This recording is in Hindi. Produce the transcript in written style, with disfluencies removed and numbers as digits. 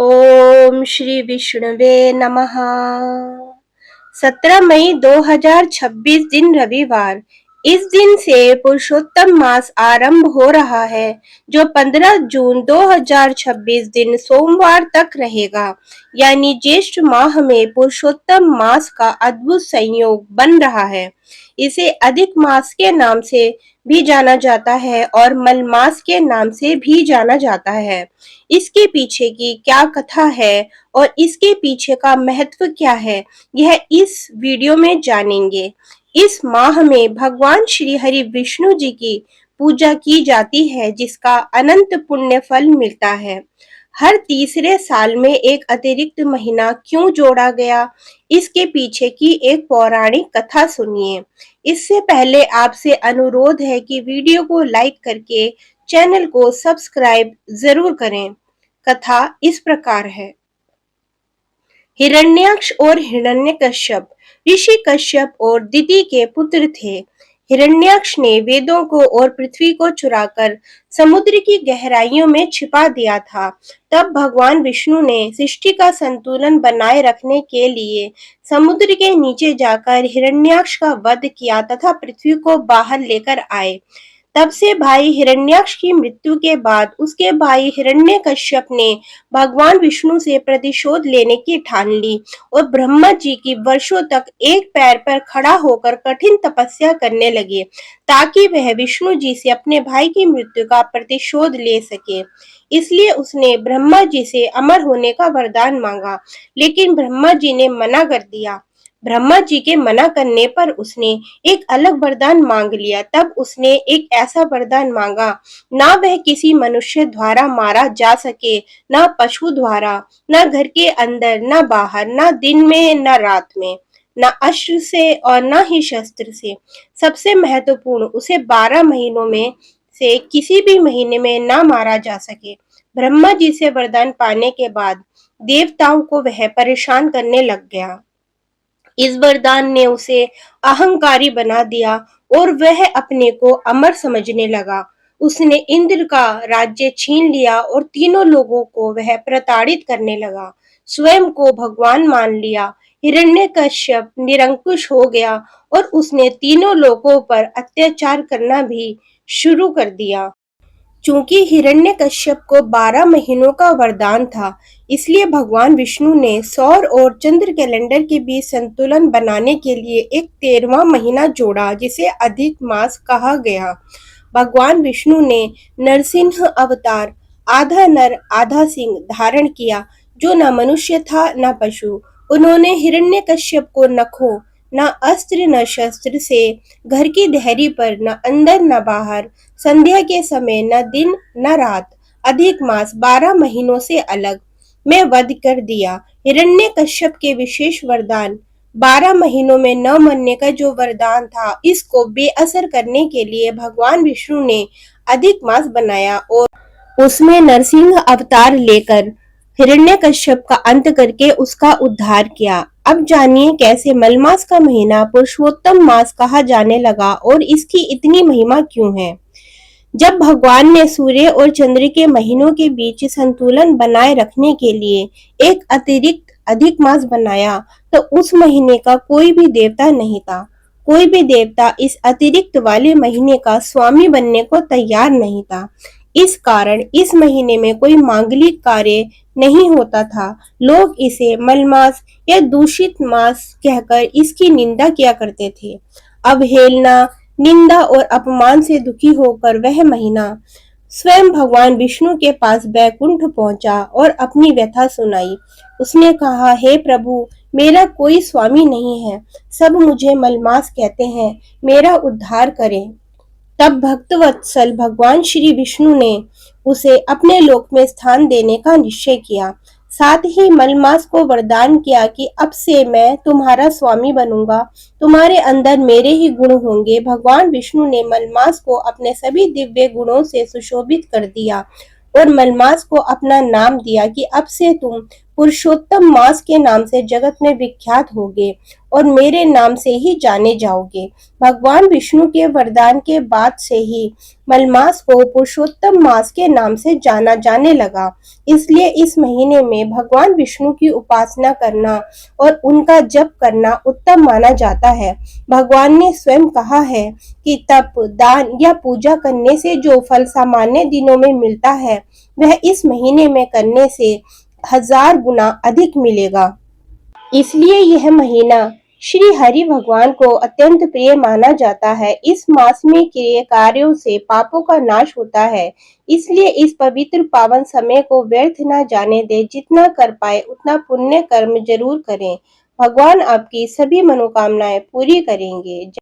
ओम श्री विष्णुवे नमः। 17 मई 2026 दिन रविवार। इस दिन से पुरुषोत्तम मास आरंभ हो रहा है, जो 15 जून 2026 दिन सोमवार तक रहेगा। यानी ज्येष्ठ माह में पुरुषोत्तम मास का अद्भुत संयोग बन रहा है। इसे अधिक मास के नाम से भी जाना जाता है और मलमास के नाम से भी जाना जाता है। इसके पीछे की क्या कथा है और इसके पीछे का महत्व क्या है, यह इस वीडियो में जानेंगे। इस माह में भगवान श्री हरि विष्णु जी की पूजा की जाती है, जिसका अनंत पुण्य फल मिलता है। हर तीसरे साल में एक अतिरिक्त महीना क्यों जोड़ा गया, इसके पीछे की एक पौराणिक कथा सुनिए। इससे पहले आपसे अनुरोध है कि वीडियो को लाइक करके चैनल को सब्सक्राइब जरूर करें। कथा इस प्रकार है। हिरण्याक्ष और हिरण्यकश्यप ऋषि कश्यप और दिति के पुत्र थे। हिरण्याक्ष ने वेदों को और पृथ्वी को चुराकर समुद्र की गहराइयों में छिपा दिया था। तब भगवान विष्णु ने सृष्टि का संतुलन बनाए रखने के लिए समुद्र के नीचे जाकर हिरण्याक्ष का वध किया तथा पृथ्वी को बाहर लेकर आए। तब से भाई हिरण्याक्ष की मृत्यु के बाद उसके भाई हिरण्यकश्यप ने भगवान विष्णु से प्रतिशोध लेने की ठान ली और ब्रह्मा जी की वर्षों तक एक पैर पर खड़ा होकर कठिन तपस्या करने लगे, ताकि वह विष्णु जी से अपने भाई की मृत्यु का प्रतिशोध ले सके। इसलिए उसने ब्रह्मा जी से अमर होने का वरदान मांगा, लेकिन ब्रह्मा जी ने मना कर दिया। ब्रह्मा जी के मना करने पर उसने एक अलग वरदान मांग लिया। तब उसने एक ऐसा वरदान मांगा, ना वह किसी मनुष्य द्वारा मारा जा सके, ना पशु द्वारा, ना घर के अंदर, ना बाहर, ना दिन में, ना रात में, ना अस्त्र से और ना ही शस्त्र से। सबसे महत्वपूर्ण, उसे 12 महीनों में से किसी भी महीने में ना मारा जा सके। ब्रह्मा जी से वरदान पाने के बाद देवताओं को वह परेशान करने लग गया। इस वरदान ने उसे अहंकारी बना दिया और वह अपने को अमर समझने लगा। उसने इंद्र का राज्य छीन लिया और तीनों लोगों को वह प्रताड़ित करने लगा। स्वयं को भगवान मान लिया। हिरण्यकश्यप निरंकुश हो गया और उसने तीनों लोगों पर अत्याचार करना भी शुरू कर दिया। चूंकि हिरण्यकश्यप को 12 महीनों का वरदान था, इसलिए भगवान विष्णु ने सौर और चंद्र कैलेंडर के बीच संतुलन बनाने के लिए एक 13वां महीना जोड़ा, जिसे अधिक मास कहा गया। भगवान विष्णु ने नरसिंह अवतार, आधा नर आधा सिंह धारण किया, जो न मनुष्य था न पशु। उन्होंने हिरण्यकश्यप को नखों, न अस्त्र न शस्त्र से, घर की देहरी पर, न अंदर न बाहर, संध्या के समय, न दिन न रात, अधिक मास 12 महीनों से अलग में वध कर दिया। हिरण्यकश्यप के विशेष वरदान 12 महीनों में न मरने का जो वरदान था, इसको बेअसर करने के लिए भगवान विष्णु ने अधिक मास बनाया और उसमें नरसिंह अवतार लेकर हिरण्यकश्यप का अंत करके उसका उद्धार किया। अब जानिए कैसे मलमास का महीना पुरुषोत्तम मास कहा जाने लगा और इसकी इतनी महिमा क्यों है। जब भगवान ने सूर्य और चंद्र के महीनों के बीच संतुलन बनाए रखने के लिए एक अतिरिक्त अधिक मास बनाया, तो उस महीने का कोई भी देवता नहीं था। कोई भी देवता इस अतिरिक्त वाले महीने का स्वामी बनने को तैयार नहीं था। इस कारण इस महीने में कोई मांगलिक कार्य नहीं होता था। लोग इसे मलमास या दूषित मास कहकर इसकी निंदा किया करते थे। अवहेलना, निंदा और अपमान से दुखी होकर वह महीना स्वयं भगवान विष्णु के पास बैकुंठ पहुंचा और अपनी व्यथा सुनाई। उसने कहा, हे प्रभु, मेरा कोई स्वामी नहीं है, सब मुझे मलमास कहते हैं, मेरा उद्धार करें। तब भक्तवत्सल भगवान श्री विष्णु ने उसे अपने लोक में स्थान देने का निश्चय किया। साथ ही मलमास को वरदान किया कि अब से मैं तुम्हारा स्वामी बनूंगा, तुम्हारे अंदर मेरे ही गुण होंगे। भगवान विष्णु ने मलमास को अपने सभी दिव्य गुणों से सुशोभित कर दिया और मलमास को अपना नाम दिया कि अब से तुम पुरुषोत्तम मास के नाम से जगत में विख्यात होगे और मेरे नाम से ही जाने जाओगे। भगवान विष्णु के वरदान के बाद से ही मलमास को पुरुषोत्तम मास के नाम से जाना जाने लगा। इसलिए इस महीने में भगवान विष्णु की उपासना करना और उनका जप करना उत्तम माना जाता है। भगवान ने स्वयं कहा है कि तप, दान या पूजा करने से जो फल सामान्य दिनों में मिलता है, वह इस महीने में करने से 1000 गुना अधिक मिलेगा। इसलिए यह महीना श्री हरि भगवान को अत्यंत प्रिय माना जाता है। इस मास में किए कार्यों से पापों का नाश होता है। इसलिए इस पवित्र पावन समय को व्यर्थ न जाने दें। जितना कर पाए उतना पुण्य कर्म जरूर करें। भगवान आपकी सभी मनोकामनाएं पूरी करेंगे।